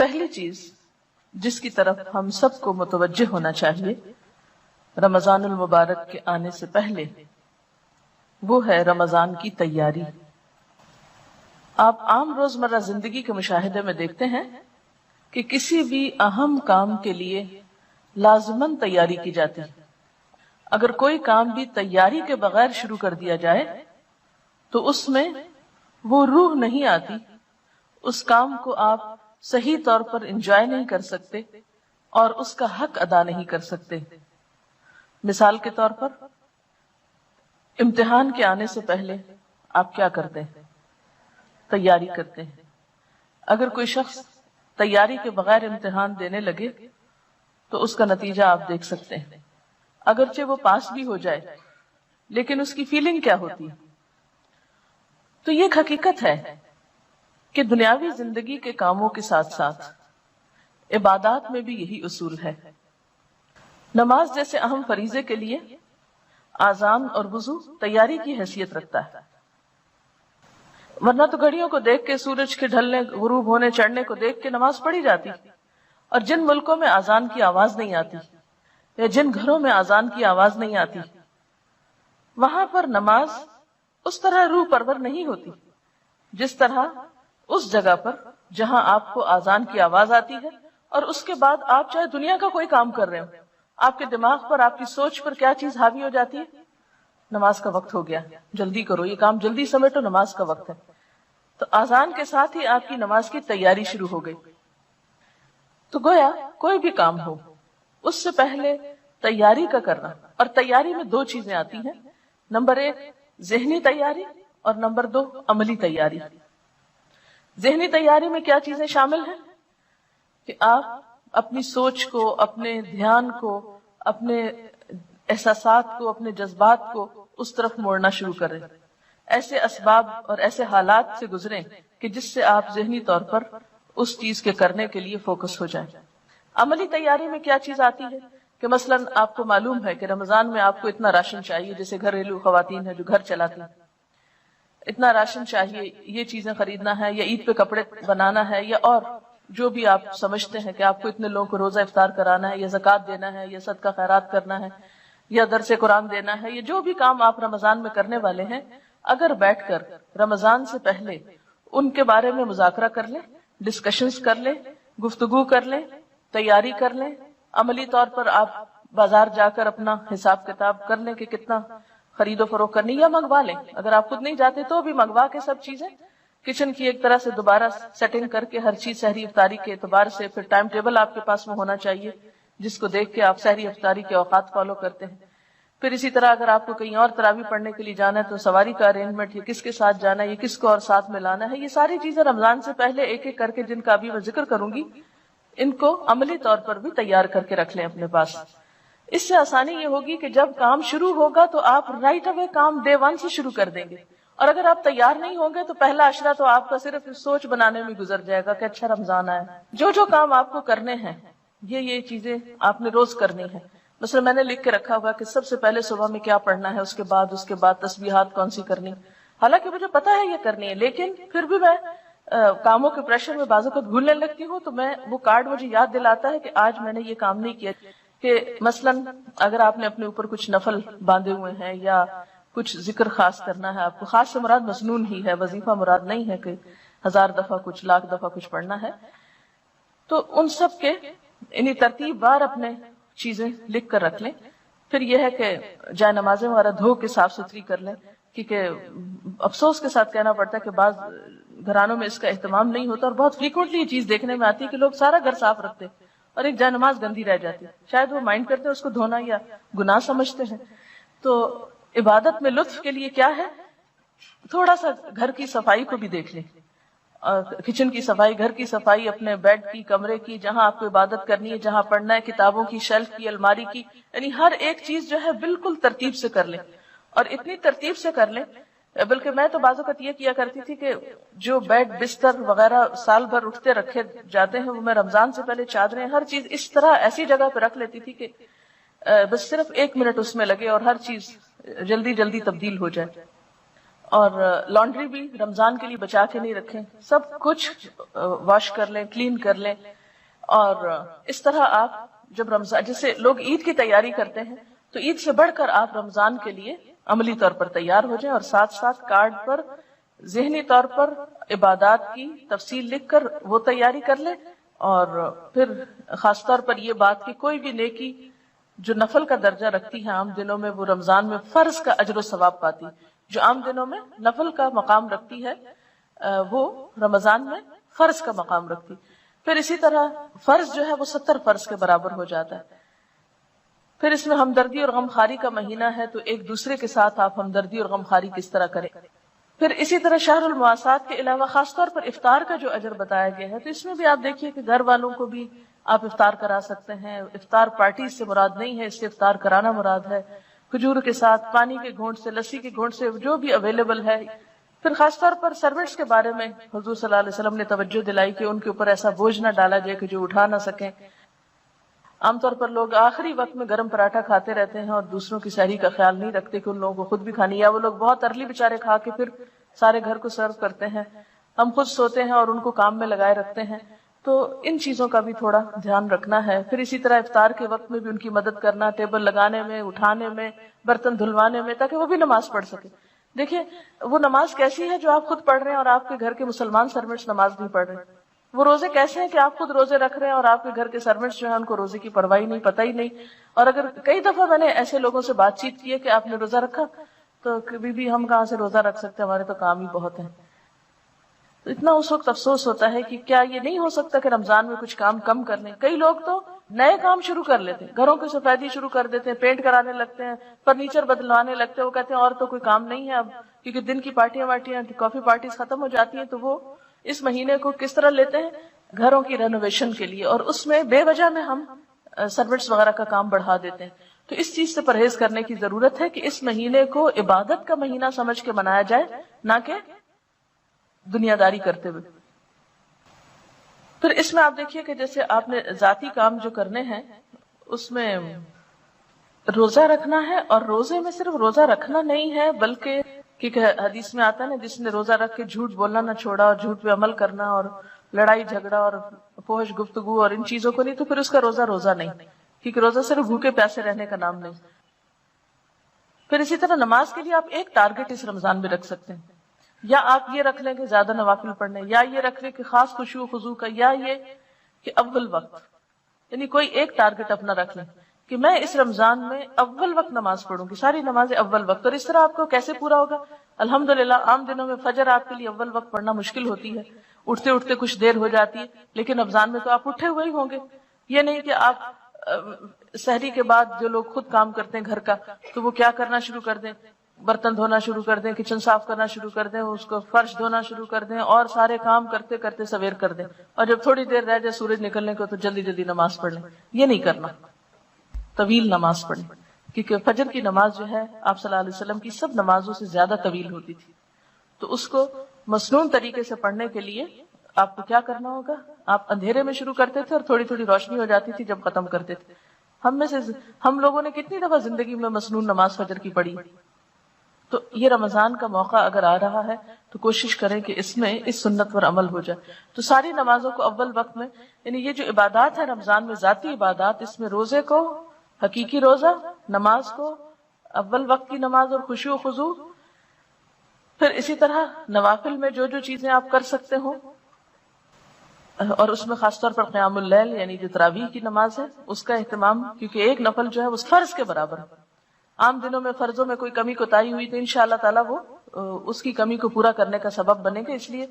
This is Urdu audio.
پہلی چیز جس کی طرف ہم سب کو متوجہ ہونا چاہیے رمضان المبارک کے آنے سے پہلے، وہ ہے رمضان کی تیاری۔ آپ عام روزمرہ زندگی کے مشاہدے میں دیکھتے ہیں کہ کسی بھی اہم کام کے لیے لازماً تیاری کی جاتی ہے۔ اگر کوئی کام بھی تیاری کے بغیر شروع کر دیا جائے تو اس میں وہ روح نہیں آتی، اس کام کو آپ صحیح طور پر انجوائے نہیں کر سکتے اور اس کا حق ادا نہیں کر سکتے۔ مثال کے طور پر امتحان کے آنے سے پہلے آپ کیا کرتے ہیں؟ تیاری کرتے ہیں۔ اگر کوئی شخص تیاری کے بغیر امتحان دینے لگے تو اس کا نتیجہ آپ دیکھ سکتے ہیں۔ اگرچہ وہ پاس بھی ہو جائے لیکن اس کی فیلنگ کیا ہوتی ہے؟ تو یہ ایک حقیقت ہے کہ دنیاوی زندگی کے کاموں کے ساتھ ساتھ عبادات میں بھی یہی اصول ہے۔ نماز جیسے اہم فریضے کے لیے آذان اور وضو تیاری کی حیثیت رکھتا ہے، ورنہ تو گھڑیوں کو دیکھ کے، سورج کے ڈھلنے غروب ہونے چڑھنے کو دیکھ کے نماز پڑھی جاتی۔ اور جن ملکوں میں آذان کی آواز نہیں آتی یا جن گھروں میں آذان کی آواز نہیں آتی، وہاں پر نماز اس طرح روح پرور نہیں ہوتی جس طرح اس جگہ پر جہاں آپ کو آذان کی آواز آتی ہے اور اس کے بعد آپ چاہے دنیا کا کوئی کام کر رہے ہو، آپ کے دماغ پر، آپ کی سوچ پر کیا چیز حاوی ہو جاتی ہے؟ نماز کا وقت ہو گیا، جلدی کرو، یہ کام جلدی سمیٹو، نماز کا وقت ہے۔ تو آذان کے ساتھ ہی آپ کی نماز کی تیاری شروع ہو گئی۔ تو گویا کوئی بھی کام ہو اس سے پہلے تیاری کا کرنا، اور تیاری میں دو چیزیں آتی ہیں، نمبر 1 ذہنی تیاری اور نمبر 2 عملی تیاری۔ ذہنی تیاری میں کیا چیزیں شامل ہیں کہ آپ اپنی سوچ کو، اپنے دھیان کو، اپنے احساسات کو، اپنے جذبات کو اس طرف موڑنا شروع کریں، ایسے اسباب اور ایسے حالات سے گزریں کہ جس سے آپ ذہنی طور پر اس چیز کے کرنے کے لیے فوکس ہو جائیں۔ عملی تیاری میں کیا چیز آتی ہے کہ مثلا آپ کو معلوم ہے کہ رمضان میں آپ کو اتنا راشن چاہیے، جیسے گھریلو خواتین ہیں جو گھر چلاتی ہیں، اتنا راشن چاہیے، یہ چیزیں خریدنا ہے، یا عید پہ کپڑے بنانا ہے، یا اور جو بھی آپ سمجھتے ہیں کہ آپ کو اتنے لوگوں کو روزہ افطار کرانا ہے، یا زکوٰۃ دینا ہے، یا صدقہ خیرات کرنا ہے، یا درس قرآن دینا ہے، یا جو بھی کام آپ رمضان میں کرنے والے ہیں، اگر بیٹھ کر رمضان سے پہلے ان کے بارے میں مذاکرہ کر لیں، ڈسکشنز کر لیں، گفتگو کر لیں، تیاری کر لیں، عملی طور پر آپ بازار جا کر اپنا حساب کتاب کر لیں کہ کتنا خرید و فروخت کرنی، یا منگوا لیں، اگر آپ خود نہیں جاتے تو بھی منگوا کے سب چیزیں کچن کی ایک طرح سے دوبارہ سیٹنگ کر کے ہر چیز سحری افطاری کے اعتبار سے، پھر ٹائم ٹیبل آپ کے پاس میں ہونا چاہیے جس کو دیکھ کے آپ سحری افطاری کے اوقات فالو کرتے ہیں۔ پھر اسی طرح اگر آپ کو کہیں اور تراویح پڑھنے کے لیے جانا ہے تو سواری کا ارینجمنٹ، یہ کس کے ساتھ جانا ہے، یہ کس کو اور ساتھ میں لانا ہے، یہ ساری چیزیں رمضان سے پہلے ایک ایک کر کے، جن کا ابھی میں ذکر کروں گی، ان کو عملی طور پر بھی تیار کر کے رکھ لیں اپنے پاس۔ اس سے آسانی یہ ہوگی کہ جب کام شروع ہوگا تو آپ رائٹ اوے کام ڈے 1 سے شروع کر دیں گے، اور اگر آپ تیار نہیں ہوں گے تو پہلا عشرہ تو آپ کا صرف سوچ بنانے میں گزر جائے گا کہ اچھا رمضان آیا۔ جو کام آپ کو کرنے ہیں یہ چیزیں آپ نے روز کرنی ہے۔ مثلا میں نے لکھ کے رکھا ہوگا کہ سب سے پہلے صبح میں کیا پڑھنا ہے، اس کے بعد تسبیحات کون سی کرنی، حالانکہ مجھے پتا ہے یہ کرنی ہے، لیکن پھر بھی میں کاموں کے پریشر میں بعض اوقات بھولنے لگتی ہوں، تو میں وہ کارڈ مجھے یاد دلاتا ہے کہ آج میں نے یہ کام نہیں کیا۔ کہ مثلا اگر آپ نے اپنے اوپر کچھ نفل باندھے ہوئے ہیں یا کچھ ذکر خاص کرنا ہے، آپ کو خاص سے مراد مسنون ہی ہے، وظیفہ مراد نہیں ہے کہ 1000 دفعہ کچھ، لاکھ دفعہ کچھ پڑھنا ہے، تو ان سب کے انہی ترتیب وار اپنے چیزیں لکھ کر رکھ لیں۔ پھر یہ ہے کہ جائے نمازیں وغیرہ دھو کے صاف ستھری کر لیں، کیونکہ افسوس کے ساتھ کہنا پڑتا ہے کہ بعض گھرانوں میں اس کا اہتمام نہیں ہوتا، اور بہت فریکوینٹلی یہ چیز دیکھنے میں آتی ہے کہ لوگ سارا گھر صاف رکھتے اور ایک جائے نماز گندی رہ جاتی، شاید وہ مائنڈ کرتے ہیں اس کو دھونا یا گناہ سمجھتے ہیں۔ تو عبادت میں لطف کے لیے کیا ہے، تھوڑا سا گھر کی صفائی کو بھی دیکھ لیں، کچن کی صفائی، گھر کی صفائی، اپنے بیڈ کی، کمرے کی، جہاں آپ کو عبادت کرنی ہے، جہاں پڑھنا ہے، کتابوں کی شیلف کی، الماری کی، یعنی ہر ایک چیز جو ہے بالکل ترتیب سے کر لیں، اور اتنی ترتیب سے کر لیں، بلکہ میں تو بعض اوقات یہ کیا کرتی تھی کہ جو بیڈ بستر وغیرہ سال بھر اٹھتے رکھے جاتے ہیں، وہ میں رمضان سے پہلے چادریں، ہر چیز اس طرح ایسی جگہ پہ رکھ لیتی تھی کہ بس صرف 1 منٹ اس میں لگے اور ہر چیز جلدی جلدی تبدیل ہو جائے۔ اور لانڈری بھی رمضان کے لیے بچا کے نہیں رکھیں، سب کچھ واش کر لیں، کلین کر لیں. اور اس طرح آپ جب رمضان، جیسے لوگ عید کی تیاری کرتے ہیں، تو عید سے بڑھ کر آپ رمضان کے لیے عملی طور پر تیار ہو جائیں، اور ساتھ ساتھ کارڈ پر ذہنی طور پر عبادات کی تفصیل لکھ کر وہ تیاری کر لیں. اور پھر خاص طور پر یہ بات کہ کوئی بھی نیکی جو نفل کا درجہ رکھتی ہے عام دنوں میں، وہ رمضان میں فرض کا اجر و ثواب پاتی. جو عام دنوں میں نفل کا مقام رکھتی ہے وہ رمضان میں فرض کا مقام رکھتی. پھر اسی طرح فرض جو ہے وہ 70 فرض کے برابر ہو جاتا ہے. پھر اس میں ہمدردی اور غمخواری کا مہینہ ہے، تو ایک دوسرے کے ساتھ آپ ہمدردی اور غمخواری کس طرح کریں. پھر اسی طرح شہر المواسات کے علاوہ خاص طور پر افطار کا جو اجر بتایا گیا ہے، تو اس میں بھی آپ دیکھیے کہ گھر والوں کو بھی آپ افطار کرا سکتے ہیں. افطار پارٹی سے مراد نہیں ہے، اس سے افطار کرانا مراد ہے. کھجور کے ساتھ، پانی کے گھونٹ سے، لسی کے گھونٹ سے، جو بھی اویلیبل ہے. پھر خاص طور پر سروینٹس کے بارے میں حضور صلی اللہ علیہ وسلم نے توجہ دلائی کہ ان کے اوپر ایسا بوجھ نہ ڈالا جائے کہ جو اٹھا نہ سکیں. عام طور پر لوگ آخری وقت میں گرم پراٹھا کھاتے رہتے ہیں اور دوسروں کی سحری کا خیال نہیں رکھتے کہ ان لوگوں کو خود بھی کھانی، یا وہ لوگ بہت ارلی بیچارے کھا کے پھر سارے گھر کو سرو کرتے ہیں. ہم خود سوتے ہیں اور ان کو کام میں لگائے رکھتے ہیں. تو ان چیزوں کا بھی تھوڑا دھیان رکھنا ہے. پھر اسی طرح افطار کے وقت میں بھی ان کی مدد کرنا، ٹیبل لگانے میں، اٹھانے میں، برتن دھلوانے میں، تاکہ وہ بھی نماز پڑھ سکے. دیکھیں وہ نماز کیسی ہے جو آپ خود پڑھ رہے ہیں اور آپ کے گھر کے مسلمان سروینٹس نماز نہیں پڑھ رہے. وہ روزے کیسے ہیں کہ آپ خود روزے رکھ رہے ہیں اور آپ کے گھر کے سروینٹس جو ہیں ان کو روزے کی پرواہ نہیں، پتہ ہی نہیں. اور اگر کئی دفعہ میں نے ایسے لوگوں سے بات چیت کی ہے کہ آپ نے روزہ رکھا، تو کبھی بھی ہم کہاں سے روزہ رکھ سکتے ہیں، ہمارے تو کام ہی بہت ہیں. تو اتنا اس وقت افسوس ہوتا ہے کہ کیا یہ نہیں ہو سکتا کہ رمضان میں کچھ کام کم کر لیں. کئی لوگ تو نئے کام شروع کر لیتے ہیں، گھروں کی سفیدی شروع کر دیتے ہیں، پینٹ کرانے لگتے ہیں، فرنیچر بدلوانے لگتے ہیں. وہ کہتے ہیں اور تو کوئی کام نہیں ہے اب، کیونکہ دن کی پارٹیاں کافی پارٹیز ختم ہو جاتی ہیں. تو وہ اس مہینے کو کس طرح لیتے ہیں؟ گھروں کی رینوویشن کے لیے. اور اس میں بے وجہ میں ہم سروینٹس وغیرہ کا کام بڑھا دیتے ہیں. تو اس چیز سے پرہیز کرنے کی ضرورت ہے کہ اس مہینے کو عبادت کا مہینہ سمجھ کے منایا جائے، نہ کہ دنیا داری کرتے ہوئے. پھر اس میں آپ دیکھیے کہ جیسے آپ نے ذاتی کام جو کرنے ہیں اس میں روزہ رکھنا ہے. اور روزے میں صرف روزہ رکھنا نہیں ہے، بلکہ کیونکہ حدیث میں آتا ہے نا، جس نے روزہ رکھ کے جھوٹ بولنا نہ چھوڑا اور جھوٹ پہ عمل کرنا اور لڑائی جھگڑا اور فحش گفتگو اور ان چیزوں کو نہیں، تو پھر اس کا روزہ نہیں، کیونکہ روزہ صرف بھوکے پیاسے رہنے کا نام نہیں. پھر اسی طرح نماز کے لیے آپ ایک ٹارگٹ اس رمضان میں رکھ سکتے ہیں. یا آپ یہ رکھ لیں کہ زیادہ نوافل پڑھنے، یا یہ رکھ لیں کہ خاص خشوع و خضوع کا، یا یہ کہ اول وقت، یعنی کوئی ایک ٹارگٹ اپنا رکھ لیں کہ میں اس رمضان میں اول وقت نماز پڑھوں گی، ساری نمازیں اول وقت. اور اس طرح آپ کو کیسے پورا ہوگا؟ الحمدللہ عام دنوں میں فجر آپ کے لیے اول وقت پڑھنا مشکل ہوتی ہے، اٹھتے اٹھتے کچھ دیر ہو جاتی ہے، لیکن رمضان میں تو آپ اٹھے ہوئے ہی ہوں گے. یہ نہیں کہ آپ سحری کے بعد جو لوگ خود کام کرتے ہیں گھر کا، تو وہ کیا کرنا شروع کر دیں، برتن دھونا شروع کر دیں، کچن صاف کرنا شروع کر دیں، اس کو فرش دھونا شروع کر دیں، اور سارے کام کرتے کرتے سویر کر دیں، اور جب تھوڑی دیر رہ جائے سورج نکلنے کو تو جلدی جلدی نماز پڑھ لیں. یہ نہیں کرنا، طویل نماز پڑھیں. کیونکہ فجر کی نماز جو ہے آپ صلی اللہ علیہ وسلم کی سب نمازوں سے زیادہ طویل ہوتی تھی. تو اس کو مسنون طریقے سے پڑھنے کے لیے آپ کو کیا کرنا ہوگا؟ آپ اندھیرے میں شروع کرتے تھے اور تھوڑی تھوڑی روشنی ہو جاتی تھی جب ختم کرتے تھے. ہم لوگوں نے کتنی دفعہ زندگی میں مسنون نماز فجر کی پڑھی. تو یہ رمضان کا موقع اگر آ رہا ہے تو کوشش کریں کہ اس میں اس سنت پر عمل ہو جائے. تو ساری نمازوں کو اول وقت میں، یعنی یہ جو عبادات ہے رمضان میں ذاتی عبادات، اس میں روزے کو، حقیقی روزہ، نماز کو، اول وقت کی نماز اور خشوع و خضوع. پھر اسی طرح نوافل میں جو جو چیزیں آپ کر سکتے ہوں، اور اس میں خاص طور پر قیام اللیل یعنی جو تراویح کی نماز ہے اس کا اہتمام، کیونکہ ایک نفل جو ہے وہ فرض کے برابر ہے. عام دنوں میں فرضوں میں کوئی کمی کوتاہی ہوئی تو انشاءاللہ تعالی وہ اس کی کمی کو پورا کرنے کا سبب بنے گا. اس لیے